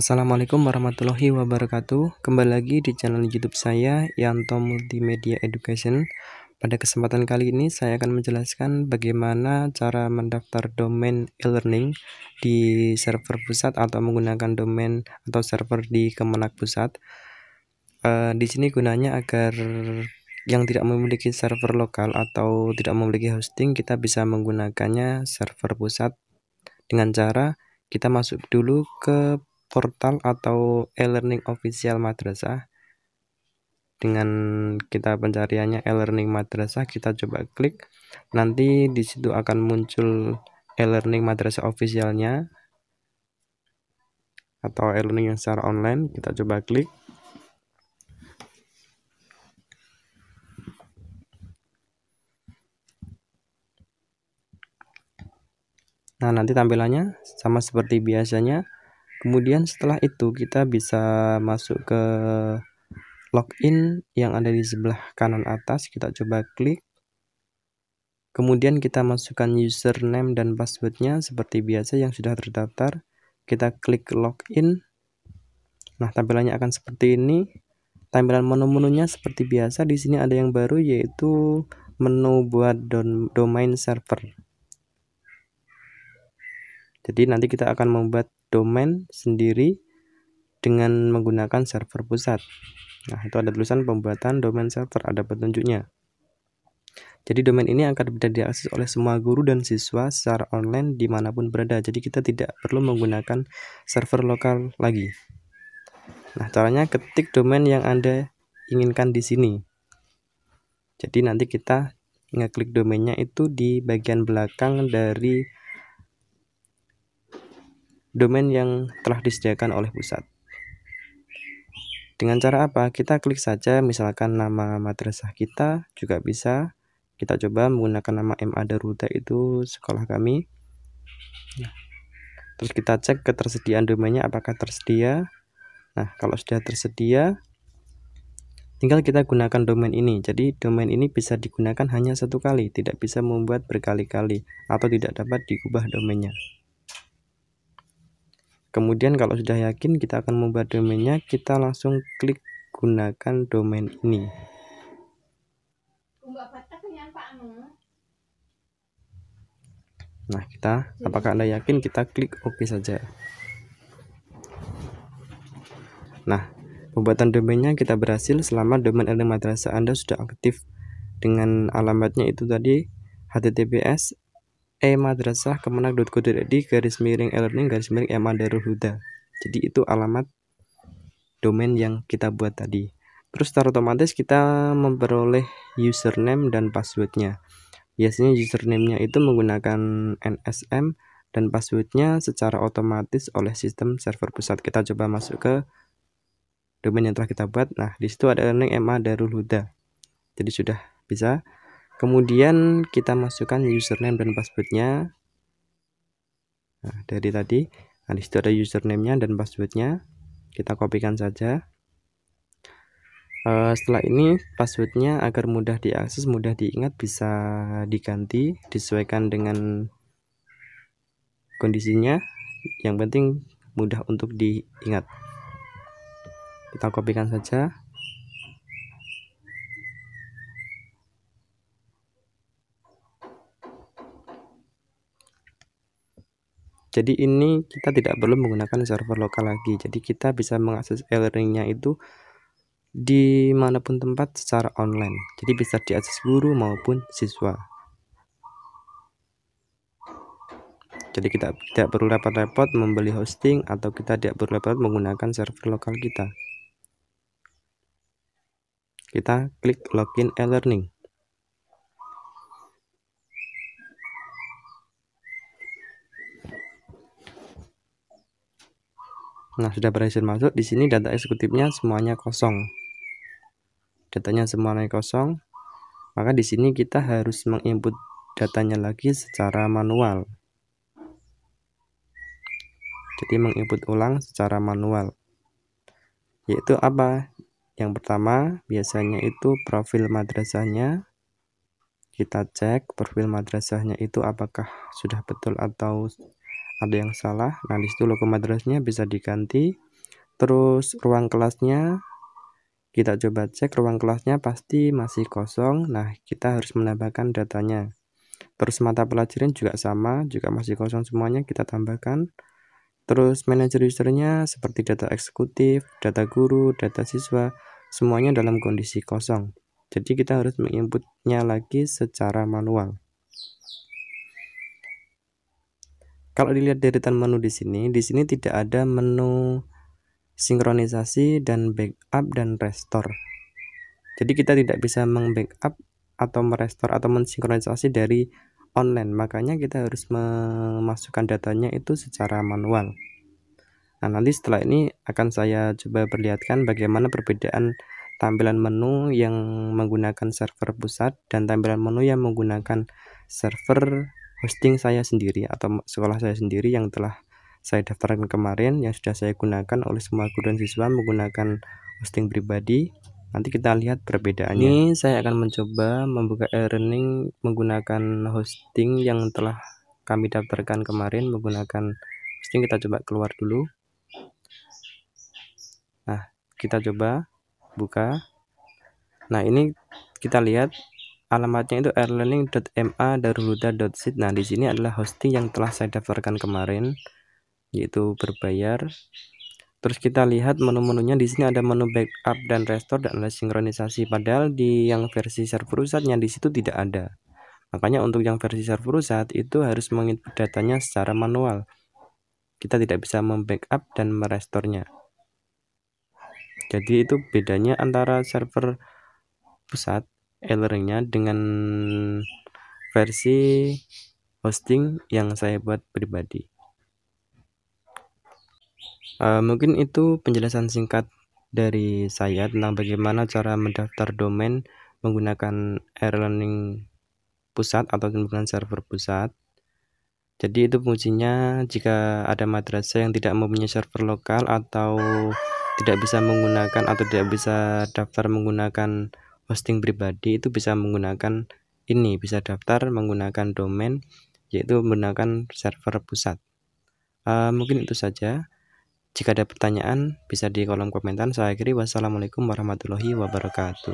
Assalamualaikum warahmatullahi wabarakatuh. Kembali lagi di channel YouTube saya, Yanto Multimedia Education. Pada kesempatan kali ini saya akan menjelaskan bagaimana cara mendaftar domain e-learning di server pusat atau menggunakan domain atau server di Kemenak Pusat. Di sini gunanya agar yang tidak memiliki server lokal atau tidak memiliki hosting, kita bisa menggunakannya server pusat dengan cara kita masuk dulu ke portal atau e-learning official madrasah. Dengan kita pencariannya e-learning madrasah, kita coba klik. Nanti di situ akan muncul e-learning madrasah officialnya atau e-learning yang secara online. Kita coba klik. Nah, nanti tampilannya sama seperti biasanya. Kemudian setelah itu kita bisa masuk ke login yang ada di sebelah kanan atas. Kita coba klik. Kemudian kita masukkan username dan passwordnya seperti biasa yang sudah terdaftar. Kita klik login. Nah, tampilannya akan seperti ini. Tampilan menu-menunya seperti biasa. Di sini ada yang baru, yaitu menu buat domain server. Jadi nanti kita akan membuat domain sendiri dengan menggunakan server pusat. Nah, itu ada tulisan pembuatan domain server, ada petunjuknya. Jadi domain ini akan bisa diakses oleh semua guru dan siswa secara online dimanapun berada. Jadi kita tidak perlu menggunakan server lokal lagi. Nah, caranya ketik domain yang Anda inginkan di sini. Jadi nanti kita ngeklik domainnya itu di bagian belakang dari domain yang telah disediakan oleh pusat. Dengan cara apa? Kita klik saja misalkan nama madrasah kita, juga bisa. Kita coba menggunakan nama MA Darul Huda, itu sekolah kami. Nah, terus kita cek ketersediaan domainnya apakah tersedia. Nah, kalau sudah tersedia, tinggal kita gunakan domain ini. Jadi domain ini bisa digunakan hanya satu kali, tidak bisa membuat berkali-kali atau tidak dapat diubah domainnya. Kemudian kalau sudah yakin kita akan membuat domainnya, kita langsung klik gunakan domain ini. Nah, apakah Anda yakin? Kita klik OK saja. Nah, pembuatan domainnya kita berhasil selama domain e-learning madrasah Anda sudah aktif. Dengan alamatnya itu tadi https e-madrasah-kemenak.go.id/e-learning-MA Darul Huda. Jadi itu alamat domain yang kita buat tadi. Terus secara otomatis kita memperoleh username dan passwordnya. Biasanya username-nya itu menggunakan NSM dan passwordnya secara otomatis oleh sistem server pusat. Kita coba masuk ke domain yang telah kita buat. Nah, di situ ada e-learning MA Darul Huda. Jadi sudah bisa. Kemudian kita masukkan username dan passwordnya. Nah, dari tadi, nah, di situ ada username-nya dan passwordnya. Kita kopikan saja. Setelah ini passwordnya agar mudah diakses, mudah diingat, bisa diganti, disesuaikan dengan kondisinya. Yang penting mudah untuk diingat. Kita kopikan saja. Jadi ini kita tidak perlu menggunakan server lokal lagi. Jadi kita bisa mengakses e-learningnya itu dimanapun tempat secara online. Jadi bisa diakses guru maupun siswa. Jadi kita tidak perlu repot-repot membeli hosting atau kita tidak perlu repot menggunakan server lokal kita. Kita klik login e-learning. Nah, sudah berhasil masuk. Di sini data eksekutifnya semuanya kosong. Datanya semuanya kosong. Maka di sini kita harus menginput datanya lagi secara manual. Jadi menginput ulang secara manual. Yaitu apa? Yang pertama, biasanya itu profil madrasahnya. Kita cek profil madrasahnya itu apakah sudah betul atau ada yang salah. Nah, di situ logo madrasahnya bisa diganti. Terus ruang kelasnya kita coba cek, ruang kelasnya pasti masih kosong. Nah, kita harus menambahkan datanya. Terus mata pelajaran juga sama, juga masih kosong semuanya, kita tambahkan. Terus manajer usernya seperti data eksekutif, data guru, data siswa, semuanya dalam kondisi kosong. Jadi kita harus menginputnya lagi secara manual. Kalau dilihat deretan menu di sini tidak ada menu sinkronisasi dan backup dan restore. Jadi kita tidak bisa meng-backup atau merestore atau mensinkronisasi dari online, makanya kita harus memasukkan datanya itu secara manual. Nah, nanti setelah ini akan saya coba perlihatkan bagaimana perbedaan tampilan menu yang menggunakan server pusat dan tampilan menu yang menggunakan server hosting saya sendiri atau sekolah saya sendiri yang telah saya daftarkan kemarin, yang sudah saya gunakan oleh semua guru dan siswa menggunakan hosting pribadi. Nanti kita lihat perbedaannya. Ini saya akan mencoba membuka e-learning menggunakan hosting yang telah kami daftarkan kemarin menggunakan hosting. Kita coba keluar dulu. Nah, kita coba buka. Nah, ini kita lihat alamatnya itu airlearning.ma.darulhuda.sit. Nah, di sini adalah hosting yang telah saya daftarkan kemarin, yaitu berbayar. Terus kita lihat menu-menunya, di sini ada menu backup dan restore dan ada sinkronisasi. Padahal di yang versi server pusatnya di situ tidak ada. Makanya untuk yang versi server pusat itu harus menginput datanya secara manual. Kita tidak bisa membackup dan merestorenya. Jadi itu bedanya antara server pusat e-learningnya dengan versi hosting yang saya buat pribadi. Mungkin itu penjelasan singkat dari saya tentang bagaimana cara mendaftar domain menggunakan e-learning pusat atau menggunakan server pusat. Jadi itu fungsinya jika ada madrasah yang tidak mempunyai server lokal atau tidak bisa menggunakan atau tidak bisa daftar menggunakan hosting pribadi, itu bisa menggunakan ini, bisa daftar menggunakan domain, yaitu menggunakan server pusat. Mungkin itu saja. Jika ada pertanyaan bisa di kolom komentar. Saya akhiri, wassalamualaikum warahmatullahi wabarakatuh.